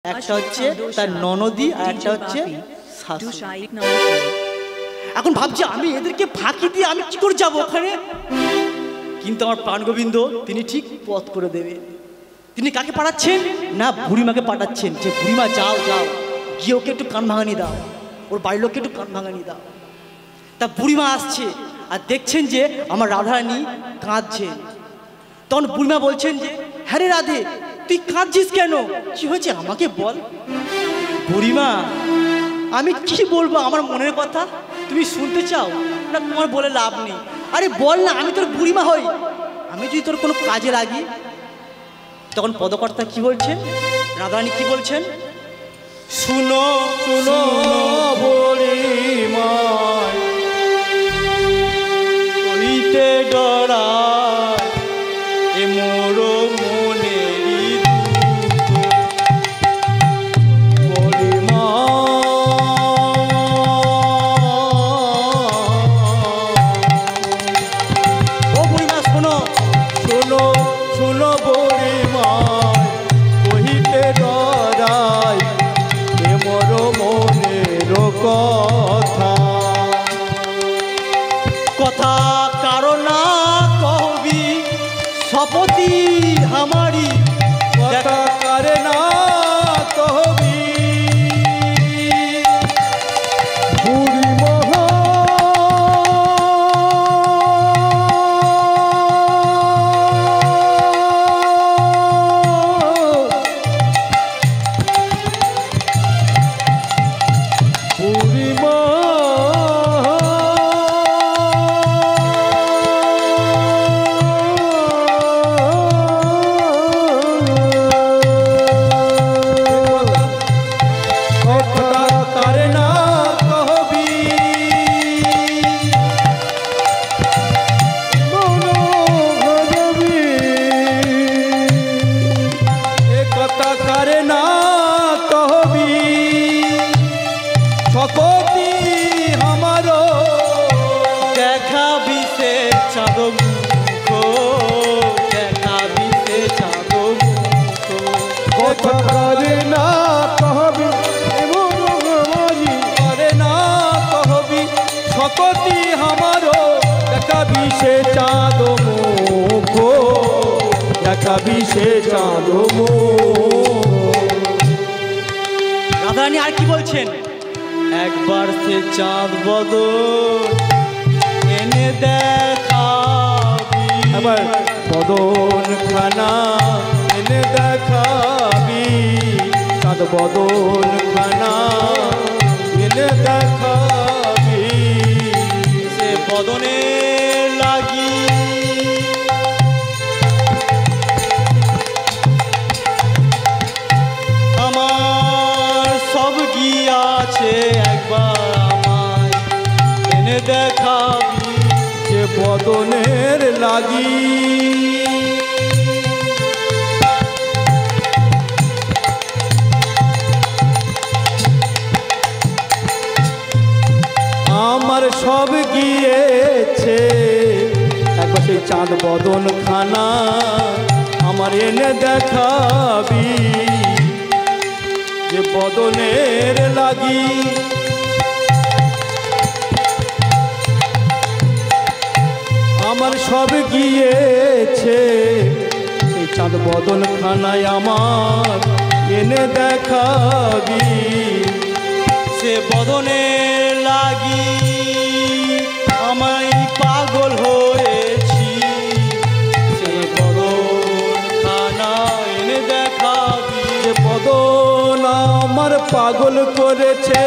একটা হচ্ছে তার ননদি আর একটা হচ্ছে শাশুড়ি। এখন ভাবছি আমি এদেরকে ফাঁকি দিয়ে আমি কি করে যাবো ওখানে, কিন্তু আমার প্রাণ গোবিন্দ তিনি ঠিক পথ করে দেবে। তিনি কাকে পাঠাচ্ছেন না বুড়িমাকে পাঠাচ্ছেন, যে বুড়িমা যাও যাও গিয়ে ওকে একটু কান ভাঙানি দাও, ওর বাড়ির লোককে একটু কান ভাঙানি দাও। তা বুড়িমা আসছে আর দেখছেন যে আমার রাধারানী কাঁদছে। তখন বুড়িমা বলছেন যে হ্যাঁ রে রাধে তুই কাঁদছিস কেন, কি হয়েছে আমাকে বল। বুড়িমা আমি কি বলবো আমার মনের কথা, তুমি শুনতে চাও না তোমার বলে লাভ নেই। আরে বল না, আমি তোর বুড়িমা হই, আমি যদি তোর কোনো কাজে লাগি। তখন পদকর্তা কি বলছেন, রাধারানী কি বলছেন, শুনো শুনো বুড়িমা কইতে ডরায় এ মোর মনেরই বুড়িমা। ও বুড়িমা শোনো শোনো শোনো বুড়িমা কইতে ডরায় এ মোর মনের কথা, কথা কারণ কবি শপথি আমারি, কথা কারে না কবি বুড়ি মহা বুড়ি রাধারানী আর কি বলছেন, একবার সে চাঁদ বদন এনে দেখাবি, আবার বদন খানা এনে দেখাবি, চাঁদ বদন খানা এনে দেখাবি, সে বদনে লাগি আমার সব গিয়াছে, একবার আমায় এনে দেখাবি, যে বদনের লাগি। আমার সব গিয়েছে, একবার সেই চাঁদ বদন খানা আমার এনে দেখাবি, যে বদনের লাগি। আমার সব গিয়েছে সেই চাঁদ বদন খানায় আমার এনে দেখাবি, সে বদনের লাগি আমায় পাগল হয়েছি, সে বদন খানা এনে দেখাবি, যে বদন আমার পাগল করেছে,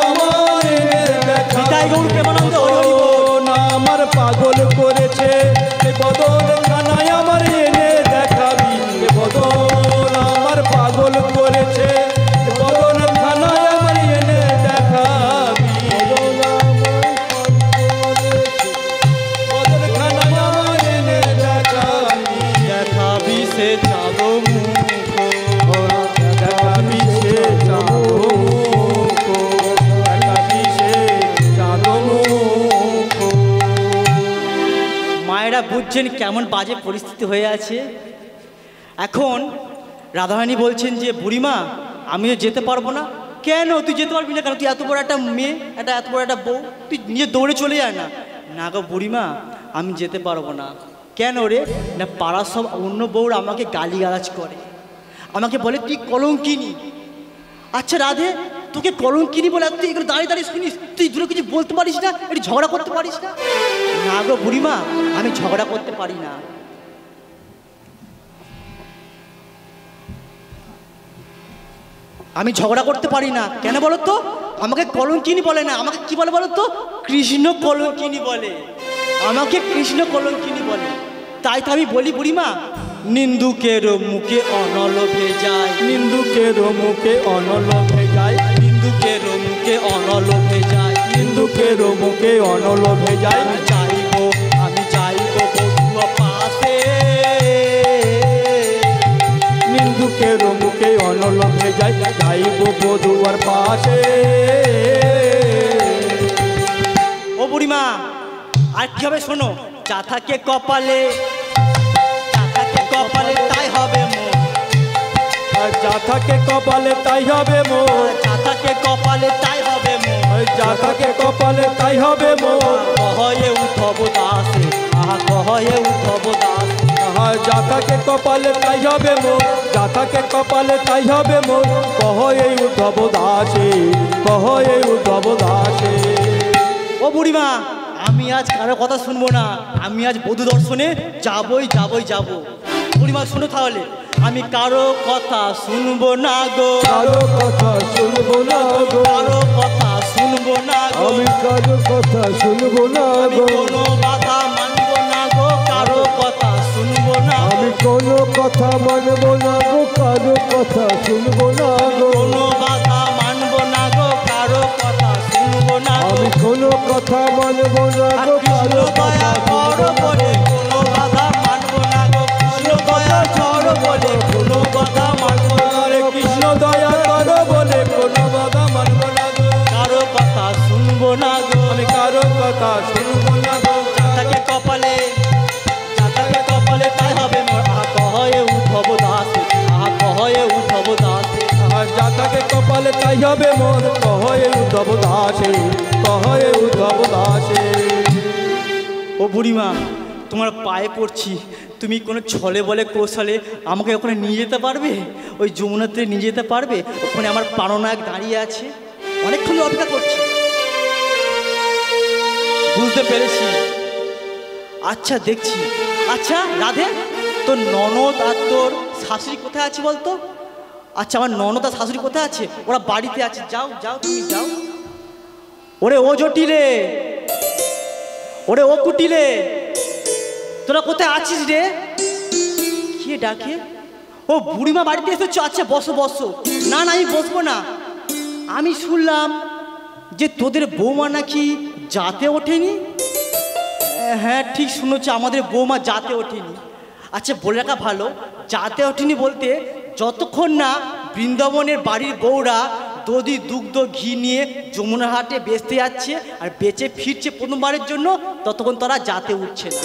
আমার এনে দেখাবি, আমার পাগল করেছে, সে বদন খানায় আমার এনে দেখাবি, সে বদন আমার পাগল করেছে, বদন খানায় আমার এনে দেখাবি, বদন খানায় আমার এনে দেখাবি, দেখাবি সে চাঁদ মুখ, দেখাবি সে চাঁদ মুখ, দেখাবি সে চাঁদ মুখ। মায়েরা বুঝছেন কেমন বাজে পরিস্থিতি হয়ে আছে। এখন রাধারানী বলছেন যে বুড়িমা আমি যেতে পারবো না। কেন তুই যেতে পারবি না কেন? তুই এত বড় একটা মেয়ে, এত বড় একটা বউ, তুই নিজে দৌড়ে চলে যায় না। না গো বুড়িমা আমি যেতে পারবো না। কেন রে? না পাড়ার সব অন্য বউরা আমাকে গালিগালাজ করে, আমাকে বলে তুই কলঙ্কিনী। আচ্ছা রাধে, তোকে কলঙ্কিনী বলে তুই এগুলো দাঁড়িয়ে দাঁড়িয়ে শুনিস, তুই দূরে কিছু বলতে পারিস না, একটু ঝগড়া করতে পারিস না? না গো বুড়িমা আমি ঝগড়া করতে পারি না। আমি ঝগড়া করতে পারি না। কেন বলো তো? আমাকে কলঙ্কিনী বলে না, আমাকে কি বলে বলো তো? কৃষ্ণ কলঙ্কিনী বলে, আমাকে কৃষ্ণ কলঙ্কিনী বলে। তাই তো আমি বলি বুড়িমা, নিন্দুকের মুখে অনল ভেজায়, নিন্দুকের মুখে অনল ভেজায়, নিন্দুকের মুখে অনল ভেজায়, নিন্দুকের মুখে অনল ভেজায়। চাইব আমি চাইব বধুয়া পাশে, নিন্দুকের মুখে অনল ভেজায়, চাইব বধুয়ার পাশে। ও বুড়িমা আর কি হবে শোনো, যা থাকে কপালে, যা থাকে কপালে তাই হবে মোর, যা থাকে কপালে তাই হবে মোর, যা থাকে কপালে তাই হবে মোর, যা থাকে কপালে তাই হবে মোর। কহে উদ্ধব দাসে, আহা কহে উদ্ধব দাস, আহা যা থাকে কপালে তাই হবে মোর, যা থাকে কপালে তাই হবে মোর। কহে উদ্ধব দাসে, কহে উদ্ধব দাসে। ও বুড়িমা আমি আজ কারো কথা শুনবো না, আমি আজ বধূ দর্শনে যাবই যাবই যাব। বুড়িমা শোনো তাহলে, আমি কারো কথা শুনবো না গো, কারো কথা শুনবো না গো, কারো কথা শুনবো না গো, আমি কারো কথা শুনবো না গো, কোনো বাধা মানবো না গো, কারো কথা শুনবো না, আমি কোনো কথা মানবো না গো, কারো কথা শুনবো না গো, কোনো বাধা মানবো না গো, কারো কথা শুনবো না, আমি কোনো কথা মানবো না গো, কারো কথা শুনবো বলে কোনো বাধা মানবো না গো, কৃষ্ণ দয়া করো বলে কোনো বাধা মানবো না রে, কৃষ্ণ দয়া করো বলে কোনো বাধা মানবো না গো, কারো কথা শুনবো না গো, আমি কারো কথা শুনবো না গো। যা থাকে কপালে, যা থাকে কপালে তাই হবে মোর, আহা কহে উদ্ধব দাস, আহা কহে উদ্ধব দাস, আহা যা থাকে কপালে তাই হবে মোর। কহে উদ্ধব দাসে, কহে উদ্ধব দাসে। ও বুড়িমা তোমার পায়ে পড়ছি, তুমি কোনো ছলে বলে কৌশলে আমাকে ওখানে নিয়ে যেতে পারবে? ওই যমুনাতে নিয়ে যেতে পারবে? ওখানে আমার প্রাণনায়ক দাঁড়িয়ে আছে, অনেকক্ষণ অপেক্ষা করছি। বুঝতে পেরেছি, আচ্ছা দেখছি। আচ্ছা রাধে, তোর ননদ আর তোর শাশুড়ি কোথায় আছে বলতো? আচ্ছা আমার ননদ আর শাশুড়ি কোথায় আছে? ওরা বাড়িতে আছে, যাও যাও তুমি যাও। ওরে ও জটিলে, ওরে ও কুটিলে, তোরা কোথায় আছিস রে? কে ডাকে? ও বুড়িমা বাড়িতে এসেছো? আচ্ছা বসো বসো। না না আমি বসবো না, আমি শুনলাম যে তোদের বৌমা নাকি যাতে ওঠেনি। হ্যাঁ ঠিক শুনেছি, আমাদের বৌমা যাতে ওঠেনি। আচ্ছা বলে রাখা ভালো, যাতে ওঠেনি বলতে যতক্ষণ না বৃন্দাবনের বাড়ির বউরা দধি দুগ্ধ ঘি নিয়ে যমুনা হাটে বেচতে যাচ্ছে আর বেচে ফিরছে প্রথমবারের জন্য, ততক্ষণ তারা যাতে উঠছে না।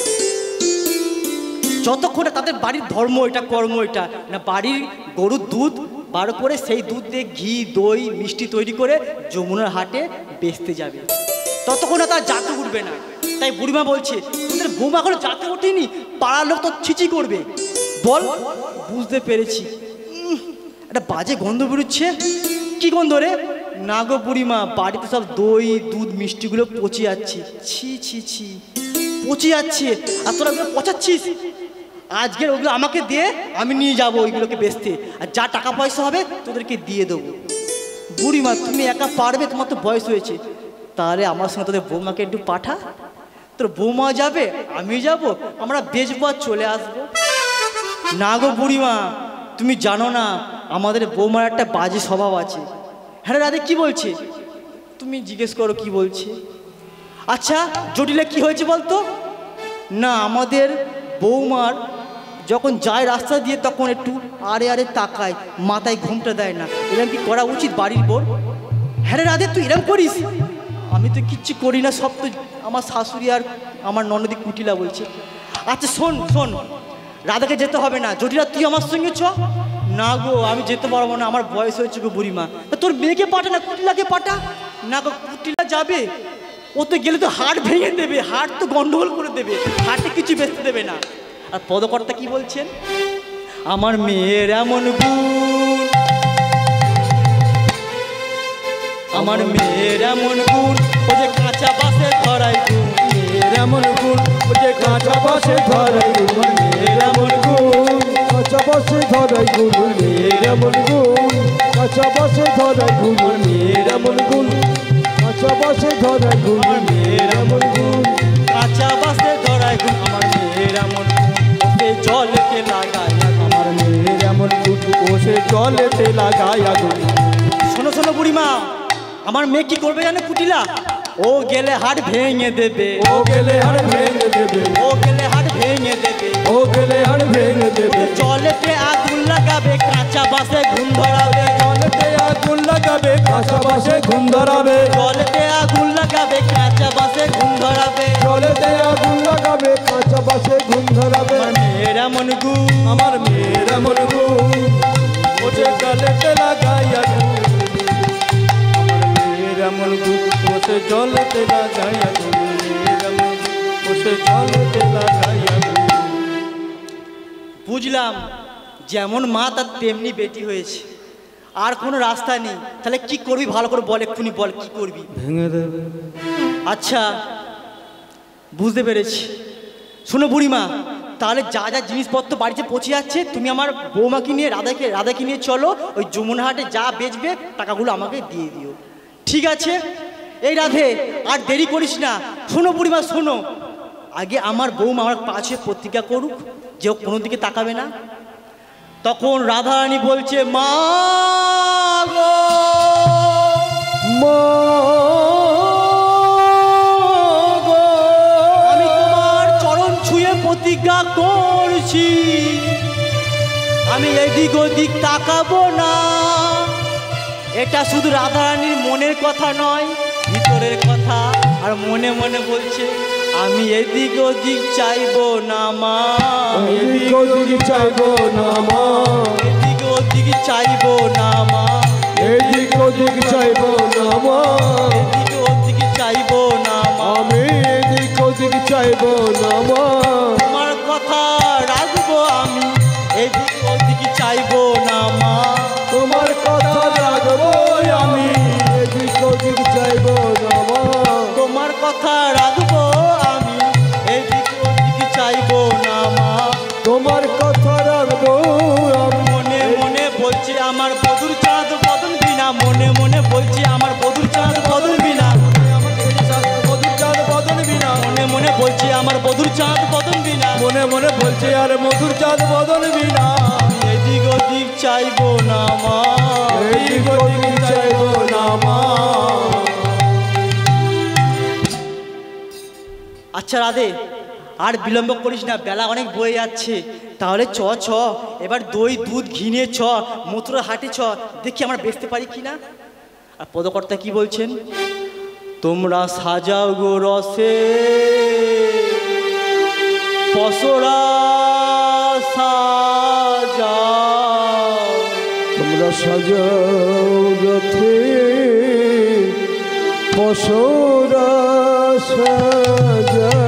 যতক্ষণ তাদের বাড়ির ধর্ম এটা, কর্ম এটা না, বাড়ির গরুর দুধ বার করে সেই দুধ দিয়ে ঘি দই মিষ্টি তৈরি করে যমুনার হাটে বেচতে যাবে, ততক্ষণ না তারা যাতে উঠবে না। তাই বুড়িমা বলছে তোদের বৌমা এখনো যাতে ওঠেনি, পাড়ার লোক তো ছিচি করবে। বল, বুঝতে পেরেছি, একটা বাজে গন্ধ বেরোচ্ছে। কি গন্ধ রে? না গো বুড়িমা, বাড়িতে সব দই দুধ মিষ্টিগুলো পচে যাচ্ছে, ছি ছি ছি পচে যাচ্ছে, আর তোরা ওগুলো পচাচ্ছিস। আজকের ওগুলো আমাকে দিয়ে আমি নিয়ে যাবো ওইগুলোকে বেচতে, আর যা টাকা পয়সা হবে তোদেরকে দিয়ে দেবো। বুড়িমা তুমি একা পারবে? তোমার তো বয়স হয়েছে, তাহলে আমার সঙ্গে তোদের বৌমাকে একটু পাঠা। তোর বৌমা যাবে, আমি যাব, আমরা বেচবো আর চলে আসবো। না গো বুড়িমা, তুমি জানো না আমাদের বৌমার একটা বাজে স্বভাব আছে। হ্যাঁ রাধে কি বলছে? তুমি জিজ্ঞেস করো কি বলছে। আচ্ছা জটিলে কি হয়েছে বলতো? না আমাদের বৌমার যখন যায় রাস্তা দিয়ে তখন একটু আরে আরে তাকায়, মাথায় ঘুমটা দেয় না। এরকম কি করা উচিত বাড়ির বোর? হ্যাঁ রে রাধে তুই এরকম করিস? আমি তো কিচ্ছু করি না, সব তো আমার শাশুড়ি আর আমার ননদি কুটিলা বলছে। আচ্ছা শোন শোন, রাধাকে যেতে হবে না, জটিলা তুই আমার সঙ্গে চ। না গো আমি যেতে পারবো না, আমার বয়স হয়েছে গো বুড়িমা। তোর মেয়েকে পাঠা না, কুটিলাকে পাঠা। না গো কুটিলা যাবে, ও তো গেলে তো হাট ভেঙে দেবে, হাট তো গন্ডগোল করে দেবে, হাটে কিছু বেচতে দেবে না। আর পদকর্তা কি বলছেন, আমার মেয়ের এমন গুণ, আমার মেয়ের এমন গুণ, ও যে কাঁচা বাসে ধরাই গুণ, মেয়ের এমন গুণ, ও যে কাঁচা বাসে ধরাই গুণ, মেয়ের এমন গুণ, কাঁচা বাসে ধরাই গুণ, মেয়ের এমন গুণ, কাঁচা বাসে ধরাই গুণ, মেয়ের এমন গুণ, কাঁচা বাসে ধরাই গুণ, মেয়ের এমন গুণ, কাঁচা বাসে ধরাই গুণ, আমার মেয়ের এমন গুণ, ওতে জলেতে লাগাই, আমার মেয়ের এমন গুণ, ও সে জলেতে লাগাই আগুন। শোনো শোনো বুড়িমা, আমার মেয়ে কি করবে জানে কুটিলা, ও গেলে হাট ভেঙে দেবে, ও গেলে হাড় ভেঙে দেবে, ও গেলে হাট ভেঙে দেবে, ও গেলে হাড় ভেঙে দেবে, জলেতে আগুন লাগাবে, কাঁচা বাসে ঘুম ধরাবে, জলেতে আগুন লাগাবে, কাঁচা বাসে ঘুম ধরাবে, জলেতে আগুন লাগাবে, কাঁচা বাসে ঘুম ধরাবে, জলেতে আগুন লাগাবে, কাঁচা বাসে ঘুম ধরাবে। আমার মেয়ের এমন গুণ, আমার মেয়ের এমন গুণ, ও যে জলেতে লাগাই আগুন, আমার মেয়ের এমন গুণ, ও সে জলেতে লাগাই আগুন, মেয়ের এমন গুণ, ও সে জলেতে লাগাই আগুন। বুঝলাম যেমন মা তার তেমনি বেটি হয়েছে, আর কোনো রাস্তা নেই। তাহলে কি করবি ভালো করে বল, এক্ষুনি বল কি করবি। ভেঙে দেবে। আচ্ছা বুঝতে পেরেছি। শোনো বুড়িমা, তাহলে যা যা জিনিসপত্র বাড়িতে পৌঁছে যাচ্ছে, তুমি আমার বৌমাকে নিয়ে রাধাকে নিয়ে চলো, ওই যমুনাহাটে যা বেচবে টাকাগুলো আমাকে দিয়ে দিও, ঠিক আছে? এই রাধে আর দেরি করিস না। শোনো বুড়িমা শোনো, আগে আমার বৌমা আমার পাশে প্রতিজ্ঞা করুক যে ও কোনো দিকে তাকাবে না। তখন রাধারানী বলছে, মা গো, মা গো, আমি তোমার চরণ ছুঁয়ে প্রতিজ্ঞা করছি, আমি এদিক ওদিক তাকাবো না। এটা শুধু রাধারানীর মনের কথা নয়, ভিতরের কথা। আর মনে মনে বলছে, আমি এদিক ওদিক চাইবো না মা, এদিক ওদিক চাইবো না মা, এদিক ওদিক চাইবো না মা, এদিক ওদিক চাইবো না মা, এদিক ওদিক চাইবো না মা, আমি এদিক ওদিক চাইবো না মা, তোমার কথা রাখবো আমি, এদিক ওদিক চাইবো না মা, তোমার কথা রাখবো আমি, এদিক ওদিক চাইবো না মা, তোমার কথা রাখবো আমি, এদিক ওদিক চাইবো না মা। তোমার কথা রাখবো আমি, মনে মনে বলছে আমার বধুর চাঁদ বদল বিনা, মনে মনে বলছে আমার বধুর চাঁদ বদল বিনা, মধুর চাঁদ বদন বিনা, মনে মনে বলছে আমার বধুর চাঁদ বদল বিনা, মনে মনে বলছে আর মধুর চাঁদ বদন বিনা, এদিক ওদিক চাইবো না মা, এদিক ওদিক চাইবো না মা। আচ্ছা রাধে আর বিলম্ব করিস না, বেলা অনেক বয়ে যাচ্ছে। তাহলে চ চ এবার দই দুধ ঘি নিয়ে চ, মথুরা হাটে চ, দেখি আমরা বেচতে পারি কিনা। আর পদকর্তা কি বলছেন, তোমরা সাজাও গো রসে পসরা সাজাও, তোমরা সাজাও রথে পসরা সাজাও,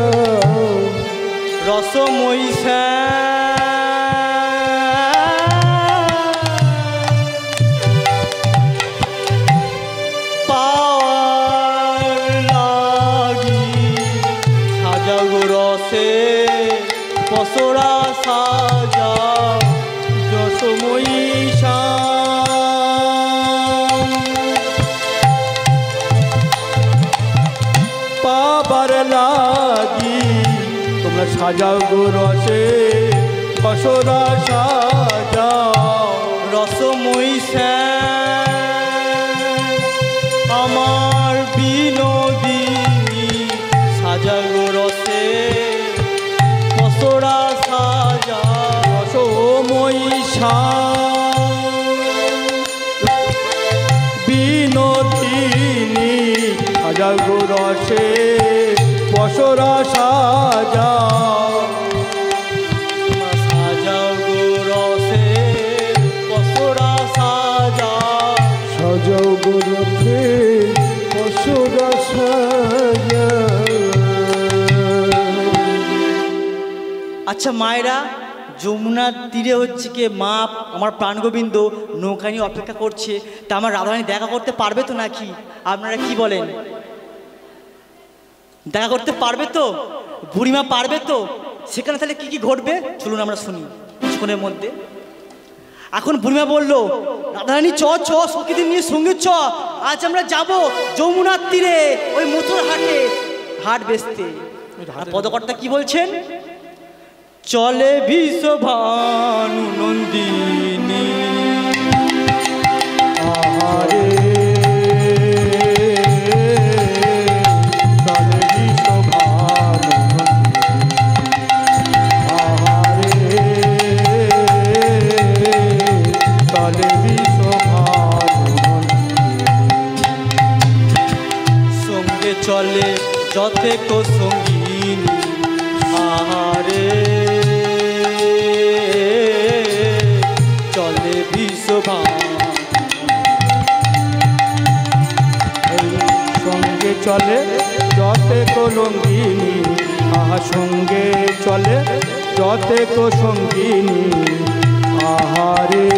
রসময়ী পাওয়ার লাগি, সাজাও গো রসে পসরা সাজাও, রসময়ী পাবার লাগি, তোমরা সাজাও গো রসে পসরা সাজাও, রসময়ী আমার বিনোদিনী, সাজাও গো রসে পসরা সাজাও, রসময়ী বিনোদিনী, সাজাও গো রসে পসরা সাজাও, সাজাও গো রসে আচ্ছা মায়েরা, যমুনার তীরে হচ্ছে কি মা আমার প্রাণগোবিন্দ নৌকা নিয়ে অপেক্ষা করছে, তা আমার রাধারানী দেখা করতে পারবে তো নাকি? আপনারা কি বলেন? দেখা করতে পারবে তো? বুড়িমা পারবে তো? সেখানে তাহলে কি কি ঘটবে চলুন আমরা শুনি কিছুক্ষণের মধ্যে। এখন বুড়িমা বললো, রাধারানী চ চ সখীদের নিয়ে সঙ্গে চ, আজ আমরা যাব যমুনার তীরে ওই মথুর হাটে হাট বেচতে। আর পদকর্তা কি বলছেন? চলে বিশ্বভানু নন্দিনী আহারে চলে বিশ্বভানু আহারে চলে বিশ্বভানু সঙ্গে চলে যতেক সঙ্গিনী আহারে চলে বিশ্বভানু সঙ্গে চলে যতেক লঙ্গিনী আহা সঙ্গে চলে যতেক সঙ্গিনী আহারে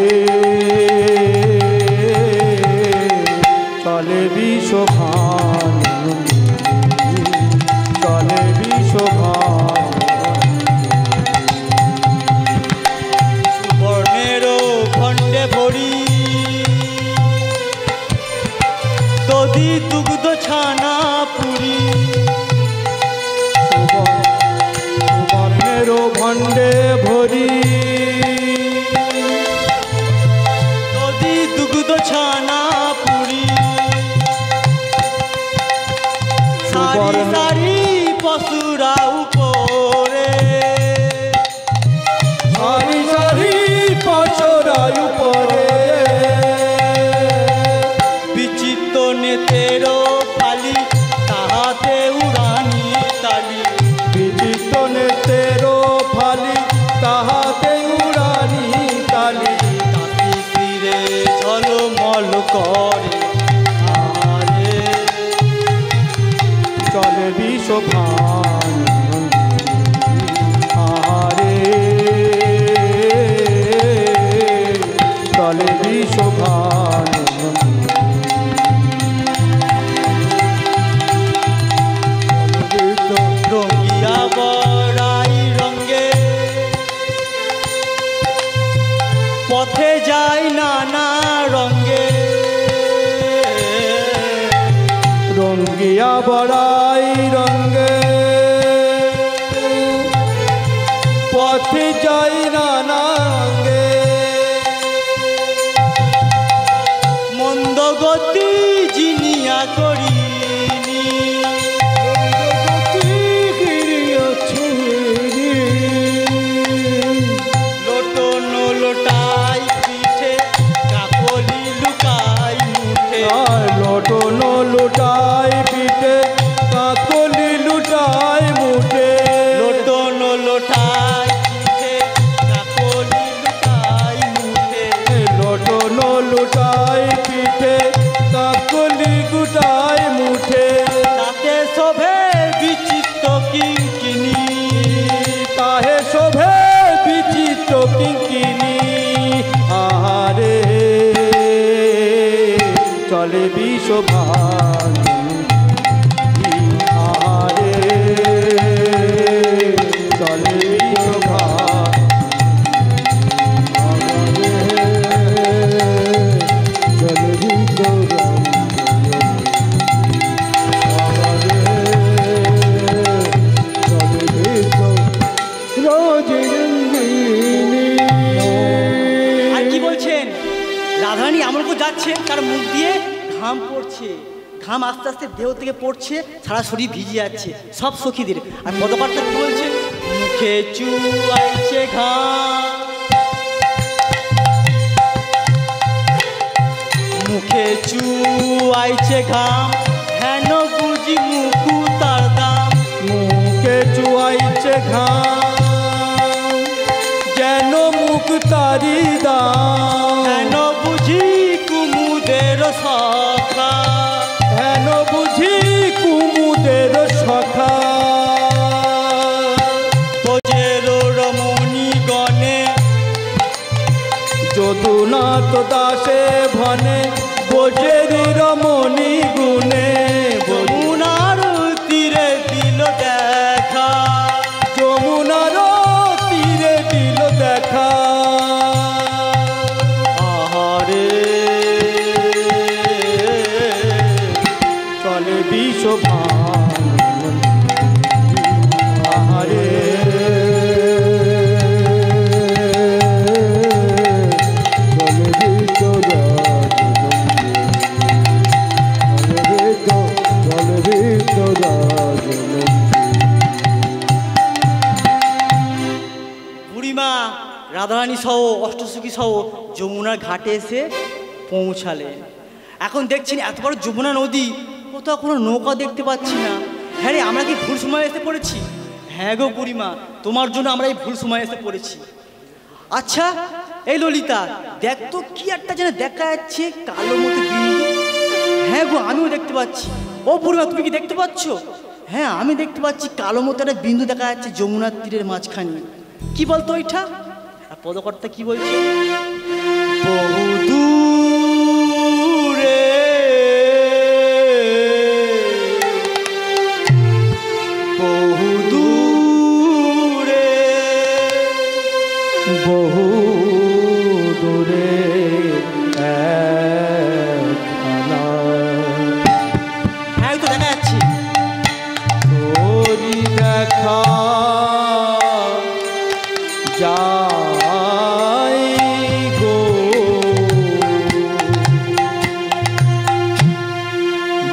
চলে বিশ্বভানু চলে বিশ্বভানু সুবর্ণেরও খণ্ডে ভরি দধি দুগ্ধ ছানা পুরি সুবর্ণের ভণ্ডে ভরি দধি দুগ্ধ ছানা পুরি সারি সারি পশুরা উপরে সারি সারি পচরাই উপরে বিচিত্র নেতেরও ফালি তাহাতে উড়ানি তালি বিচিত্র নেতেরো ফালি তাহাতে উড়ানি তালি তাঁতি শিরে ঝলমল করে আরে চলে বিশ্বভানু আহারে চলে বিশ্বভানু রঙ্গিয়া বড়াই রঙ্গে পথে যায় নানা রঙ্গে রঙ্গিয়া বড়াই রঙ্গে পথে যাই নানা রঙ্গে মন্দ গতি জিনিয়া করিনি লোটন লোটাই পিঠে কাকলি লুকাই মুঠে লোটন লুটাই পিঠে কাকলি লুটাই মুঠে লোটন লোটাই পিঠে কাকলি লুকাই মুঠে লোটন লুটাই পিঠে কাকলি গুটাই মুঠে তাতে শোভে বিচিত্র কিঙ্কিনি তাহে শোভে বিচিত্র কিঙ্কিনি আহারে চলে বিশ্বভানু আহারে চলে বিশ্বভানু চলে আর কি বলছেন? রাধারানী এমন করে যাচ্ছেন তার মুখ দিয়ে ঘাম পড়ছে, ঘাম আস্তে আস্তে দেহ থেকে পড়ছে, সারা শরীর ভিজে যাচ্ছে সব সখীদের। আর পদকর্তা কি বলছে? মুখে চুয়াইছে ঘাম, মুখে চুয়াইছে ঘাম, হেন বুঝি মুকু তার দাম। মুখে চুয়াইছে ঘাম যেন মুখ তারি দাম হেন বুঝি কুমুদের সখা, হেন বুঝি কুমুদের সখা তোজের রম রঘুনাথ দাসে ভনে বোঝেরি রমণী গুণে যমুনার তীরে দিল দেখা, যমুনার তীরে দিল দেখা। আহারে চলে বিশ্বভান, আহারে বুড়িমা রাধারানী সহ অষ্টসখী সহ যমুনার ঘাটে এসে পৌঁছালেন। এখন দেখছেন এত বড় যমুনা নদী, কোথাও কোনো নৌকা দেখতে পাচ্ছি না। হ্যাঁ রে, আমরা কি ভুল সময় এসে পড়েছি? হ্যাঁ গো বুড়িমা, তোমার জন্য আমরা এই ভুল সময় এসে পড়েছি। আচ্ছা এই ললিতা, দেখ তো কি একটা যেন দেখা যাচ্ছে কালো মতো বিন্দু। হ্যাঁ গো, আমিও দেখতে পাচ্ছি। ও বুড়িমা, তুমি কি দেখতে পাচ্ছ? হ্যাঁ, আমি দেখতে পাচ্ছি কালো মতো একটা বিন্দু দেখা যাচ্ছে যমুনার তীরের মাঝখানে। কি বলতো ওইটা? আর পদকর্তা কি বলছে? বহু দূরে বহু দূরে বহু দূরে একখানা হ্যাঁ তো দেখা যাচ্ছে। তোরি দেখা যাই গো,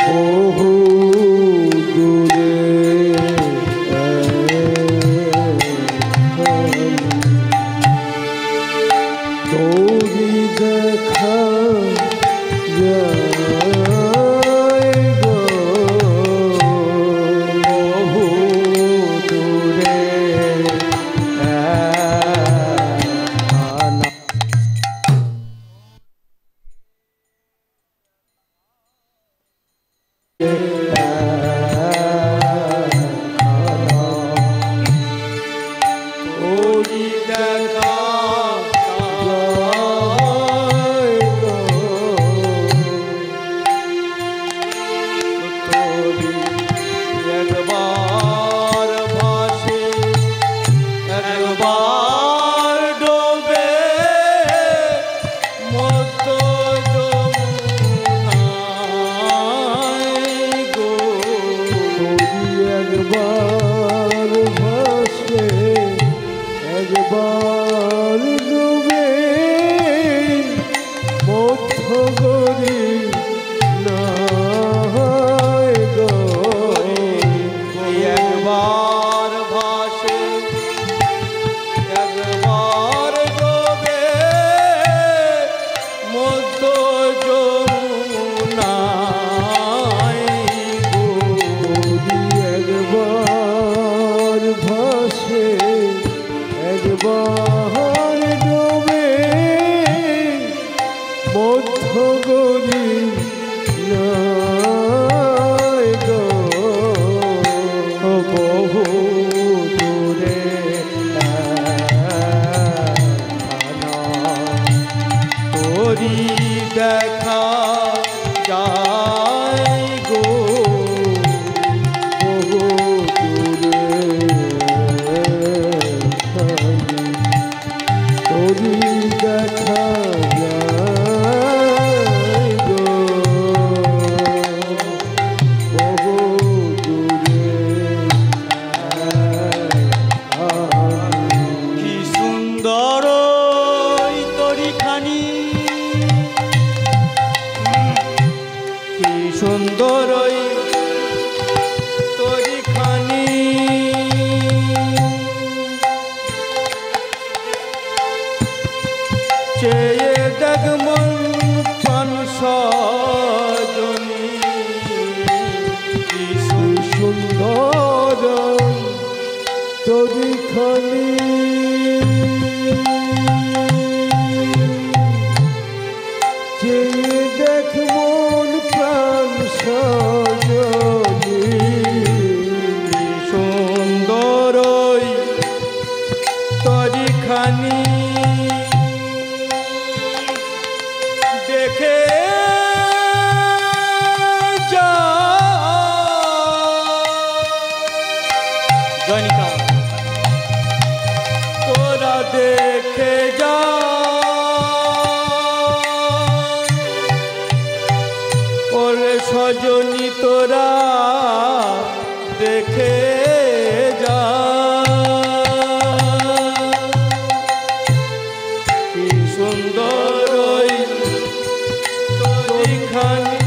বহু দূরে তোরি দেখা যাই গো, বহু দূরে একখানা। তোরি দেখা যাই গো, তোরি একবার ভাসে একবার ডোবে মত যমুনায় গো, তোরি একবার ভাসে একবার ডুবে মধ্য গরি নাই গো, একবার ভাসে একবার ডুবে মধ্য যমুনায় গো, একবার ভাসে একবার ডোবে মধ্য গরি নাই গো, বহু দূরে একখানা তোরি দেখা যাই গো, বহু দূরে তোরি দেখা যাই গো, বহু দূরে কি সুন্দর তরিখানি দেখে যা জয়নিকা তোরা দেখে যা ওরে সজনী তোরা দেখে যা কি সুন্দর ওই তোরিখানি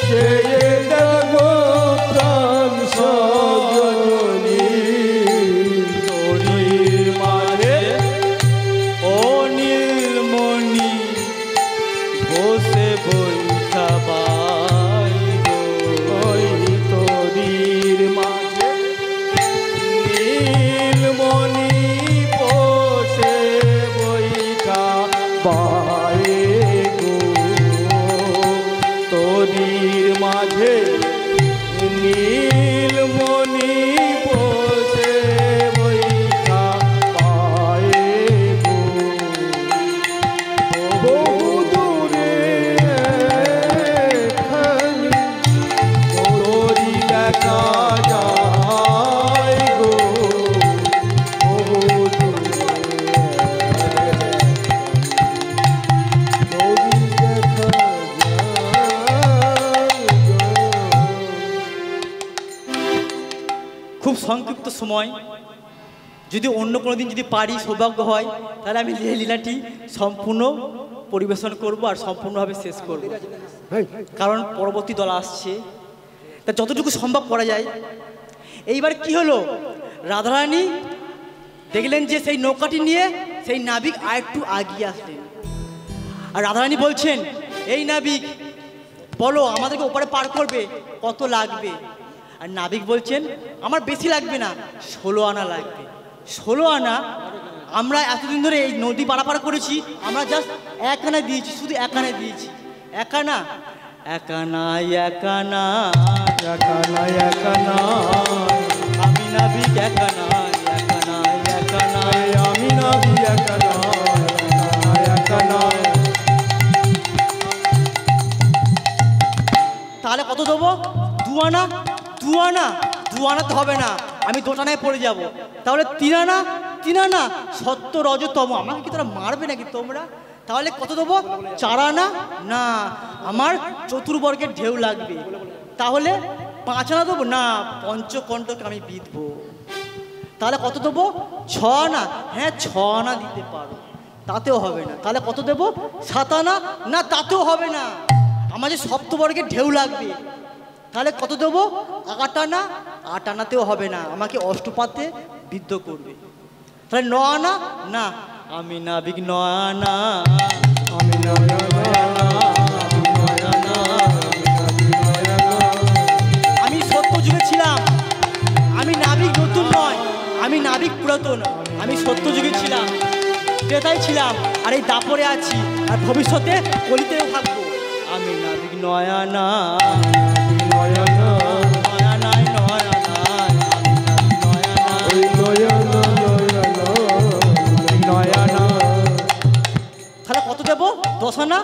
সে দেখো প্রাণ সজনী তোরির মাঝে ও নীলমণি বসে বৈঠা বাই গো। ওই তোরির মাঝে নীলমণি বসে বৈঠা বায়ে গো। তোরির মাঝে নীলমণি বসে বৈঠা বায়ে গো। বহু দূরে খানি তোরি দেখা যায় গো। বহু দূরে তোরি দেখা যায় গো। খুব সংক্ষিপ্ত সময়, যদি অন্য কোনো দিন যদি পারি সৌভাগ্য হয় তাহলে আমি এই লীলাটি সম্পূর্ণ পরিবেশন করব আর সম্পূর্ণভাবে শেষ করব, কারণ পরবর্তী দল আসছে। তা যতটুকু সম্ভব করা যায়। এইবার কি হলো, রাধারানী দেখলেন যে সেই নৌকাটি নিয়ে সেই নাবিক আর একটু আগিয়ে আসলেন, আর রাধারানী বলছেন, এই নাবিক বলো আমাদেরকে ওপারে পার করবে কত লাগবে? আর নাবিক বলছেন, আমার বেশি লাগবে না, 16 আনা লাগবে। 16 আনা? আমরা এতদিন ধরে এই নদী পারাপার করেছি, আমরা জাস্ট 1 আনা দিয়েছি, শুধু 1 আনা দিয়েছি। 1 আনা? 1 আনা 1 আনা একানা একানা আমি নাবিক 1 আনা 1 আনা 1 আনা আমি নাবি একানা একানা। তাহলে কত দেবো? 2 আনা? 2 আনা? 2 আনা তো হবে না, আমি 2 আনায় পড়ে যাব। তাহলে 3 আনা? 3 আনা? 70 রজতম। আমাকে কি তোরা মারবে নাকি তোমরা? তাহলে কত দেবো? 4 আনা? না, আমার চতুর্বর্গের ঢেউ লাগবে। তাহলে 5 আনা দেবো? না, পঞ্চকণ্ঠকে আমি বিঁধবো। তাহলে কত দেবো? 6 আনা? হ্যাঁ, 6 আনা দিতে পারো, তাতেও হবে না। তাহলে কত দেবো? 7 আনা? না, তাতেও হবে না, আমার যে সপ্তবর্গের ঢেউ লাগবে। তাহলে কত দেবো? 8 আনা? 8 আনাতেও হবে না, আমাকে অষ্টপাতে বিদ্ধ করবে। তাহলে 9 আনা? না, আমি নাবিক 9 আনা আমি নাবি আমি সত্য যুগে ছিলাম, আমি নাবিক নতুন নয়, আমি নাবিক পুরাতন। আমি সত্য যুগে ছিলাম, ক্রেতায় ছিলাম, আর এই দাপরে আছি, আর ভবিষ্যতে কলিতেও থাকবো। আমি নাবিক 9 আনা নয়না 9 আনায় 9 আনায় আমি নাবিক 9 আনা। ওই নয়না নয়না নয়না। তাহলে কত দেবো? 10 আনা?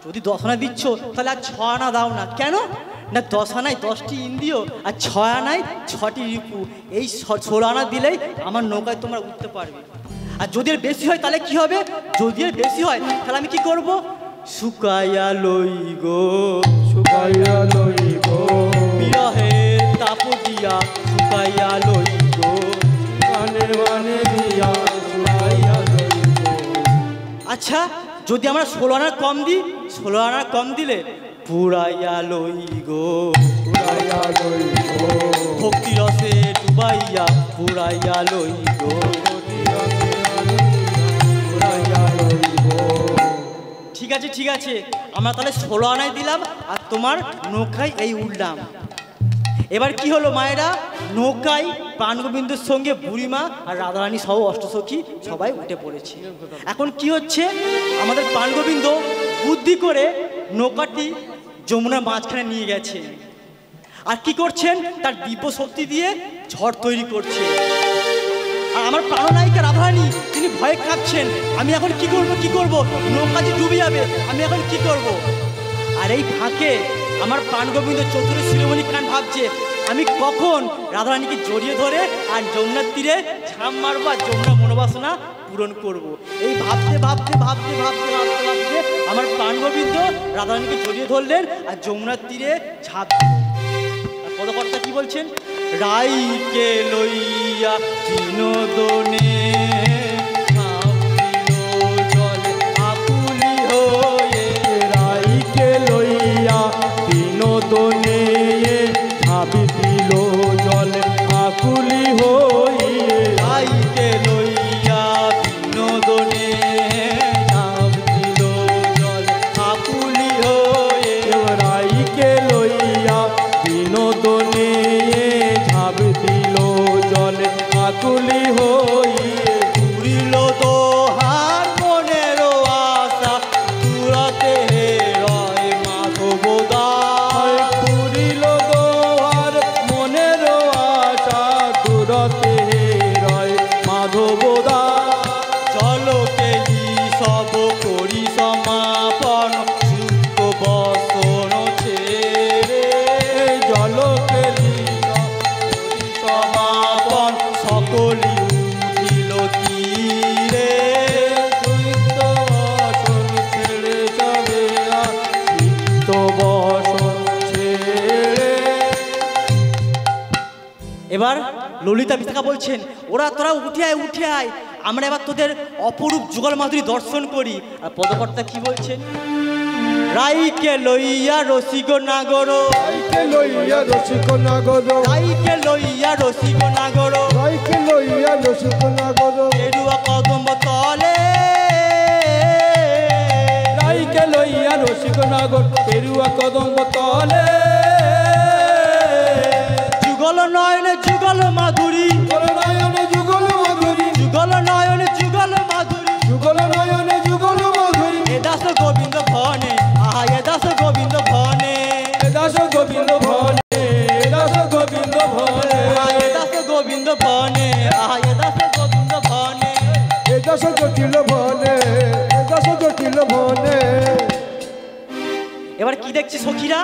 যদি 10 আনা দিচ্ছ তাহলে আর 6 আনা দাও না। কেন না, 10 আনায় 10টি ইন্দ্রিয়, আর 6 আনায় 6টি রিপু। এই 16 আনা দিলেই আমার নৌকায় তোমরা উঠতে পারবে। আর যদি এর বেশি হয় তাহলে কি হবে? যদি এর বেশি হয় তাহলে আমি কি করব? শুকাইয়া লই গো, শুকাইয়া লইব বিরহের তাপ দিয়া শুকাইয়া লই গো। গানে গানে দিয়া শুকাইয়া লইব। আচ্ছা, যদি আমরা 16 আনা কম দিই, 16 আনা কম দিলে পুরাইয়া লই গো, শুকাইয়া লইব ভক্তি রসে ডুবাইয়া পুরাইয়া লই গো। শুকাইয়া লইব। ঠিক আছে, ঠিক আছে, আমরা তাহলে 16 আনায় দিলাম, আর তোমার নৌকায় এই উঠলাম। এবার কি হলো মায়েরা, নৌকায় প্রাণগোবিন্দের সঙ্গে বুড়িমা আর রাধারানী সহ অষ্টসখী সবাই উঠে পড়েছে। এখন কি হচ্ছে, আমাদের প্রাণগোবিন্দ বুদ্ধি করে নৌকাটি যমুনার মাঝখানে নিয়ে গেছে, আর কি করছেন, তার দিব্য শক্তি দিয়ে ঝড় তৈরি করছে। আর আমার প্রাণনায়িকা রাধারানী তিনি তিনি ভয়ে কাঁপছেন। আমি এখন কি করব? নৌকা যে ডুবে যাবে, আমি এখন কি করব? আর এই ফাঁকে আমার প্রাণগোবিন্দ চতুর শিরোমণি খান ভাবছে আমি কখন রাধারানীকে জড়িয়ে ধরে আর যমুনার তীরে ঝাঁপ মারবো আর যমুনা মনোবাসনা পূরণ করব। এই ভাবতে আমার প্রাণগোবিন্দ রাধারানীকে জড়িয়ে ধরলেন আর যমুনার তীরে ঝাঁপ দিলেন। আর পদকর্তা কি বলছেন? রাইকে লইয়া বিনোদনে বিনোদনে ঝাঁপি দিল জল আকুলি হয়ে। রাইকে লইয়া বিনোদনে ঝাঁপ দিল জল আকুলি হয়ে। রাইকে লইয়া বিনোদনে ঝাঁপ দিল জল আকুলি হয়ে। পুরিল দোহার মনের আশা তুরাতে রয় মাধবদা। পুরিল দোহার মনের আশা তুরতে রয় মাধবদা। চলকে সব করি সমাপন সুখ বসন ছেড়ে। জলকে সমাপন সকলি উঠিল তীরে। বসন ছেড়ে যাবে চিত্ত বসন ছেড়ে। এবার ললিতা বিশাখা বলছেন তোরা উঠে আয় আমরা এবার তোদের অপরূপ যুগল মাধুরী দর্শন করি। আর পদকর্তা কি বলছেন? রাইকে লইয়া রসিক নাগর, রাইকে লইয়া রসিক নাগর, রাইকে লইয়া রসিক নাগর, রাইকে লইয়া রসিক নাগর। কেরুয়া কদম্ব তলে, রাইকে লইয়া রসিক নাগর কেরুয়া কদম্ব তলে। যুগল নয়নে যুগল মাধুরী, নয়নে যুগল মাধুরী, যুগল নয়নে যুগল মাধুরী, যুগল নয়নে যুগল মাধুরী। এ দাস গোবিন্দ ভনে, এ দাস গোবিন্দ ভনে, এ দাস গোবিন্দ ভনে, এ দাস গোবিন্দ ভনে, এ দাস গোবিন্দ ভনে, এ দাস গোবিন্দ ভনে। এ দাস জটিল ভনে, এ দাস জটিল ভনে। এবার কি দেখছি সখীরা?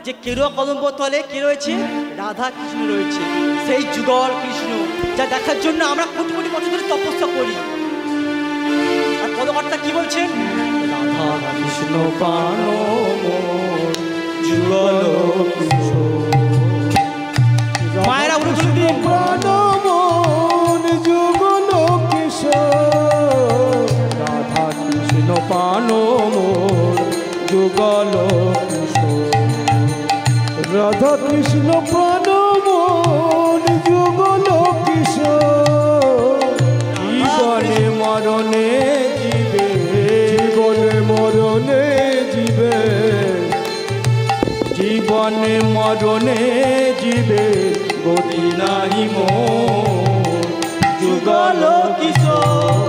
যে কেরুয়া কদম্ব তলে কে রয়েছে? রাধা কৃষ্ণ রয়েছে, সেই যুগল কৃষ্ণ যা দেখার জন্য আমরা কোটি কোটি বছর ধরে তপস্যা করি। আর পদকর্তা কি বলছেন? রাধা কৃষ্ণ পান যুগল মায়েরা উঠে চলবে প্রাণ মন যুগল কিশোর। রাধা কৃষ্ণ পান মোর যুগল কিশোর। রাধা কৃষ্ণ প্রাণ মন যুগল কিশোর। জীবনে মরণে জীবে, জীবনে মরণে জীবে, জীবনে মরণে জীবে গতি নাই মোর যুগল কিশোর।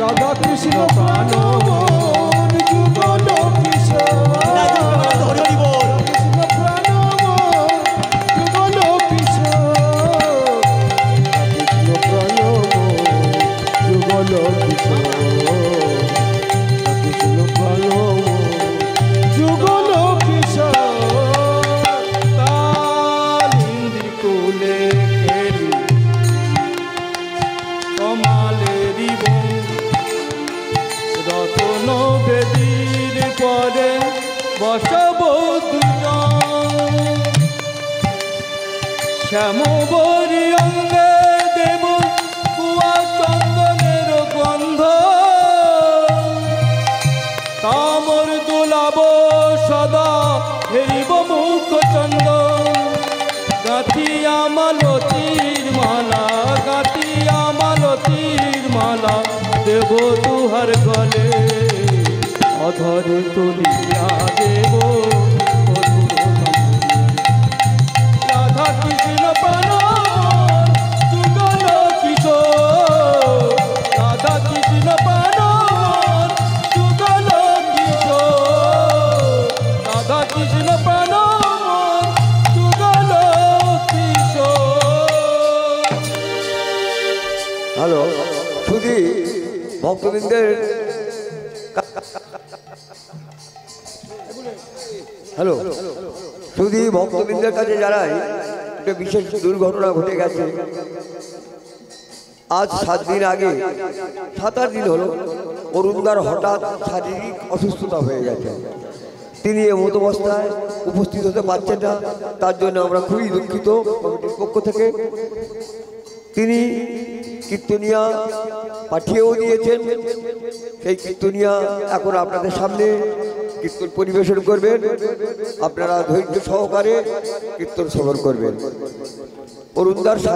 রাধা কৃষ্ণ প্রাণ মন যুগল কিশোর। হরি বল। কৃষ্ণ প্রাণ মন যুগল কিশোর। কৃষ্ণ প্রাণ মন যুগল কিশোর। কৃষ্ণ প্রাণ মন যুগল কিশোর। কালিন্দ্র কুলে খেলি কমালেরি বন। রতন বেদীর পরে বসব দুজন। শ্যামবরী অঙ্গে দেব কুয়া চন্দনের গন্ধ। কামর দোলাব সদা হেরিব মুখ চন্দন। গাঁথিয়া মালতীর মালা, গাঁথিয়া মালতীর মালা দেব তুহার গলে। অধর তুলিয়া দেব রাধা কৃষ্ণ প্রাণ যুগল কিশোর। রাধা কৃষ্ণ প্রাণ যুগল কিশোর। রাধা কৃষ্ণ প্রাণ যুগল কিশোর। হ্যালো। শুধু ভক্তবৃন্দের হ্যালো শুধু ভক্তবৃন্দের কাছে জানাই একটা বিশেষ দুর্ঘটনা ঘটে গেছে। আজ 7 দিন আগে 7-8 দিন হলো অরুণদার হঠাৎ শারীরিক অসুস্থতা হয়ে গেছে। তিনি এমত অবস্থায় উপস্থিত হতে পারছেন না, তার জন্য আমরা খুবই দুঃখিত কমিটির পক্ষ থেকে। তিনি কীর্তনিয়া পাঠিয়েও দিয়েছেন, সেই কীর্তনিয়া এখন আপনাদের সামনে কীর্তন পরিবেশন করবেন। আপনারা ধৈর্য সহকারে কীর্তন শ্রবণ করবেন। অরুণদার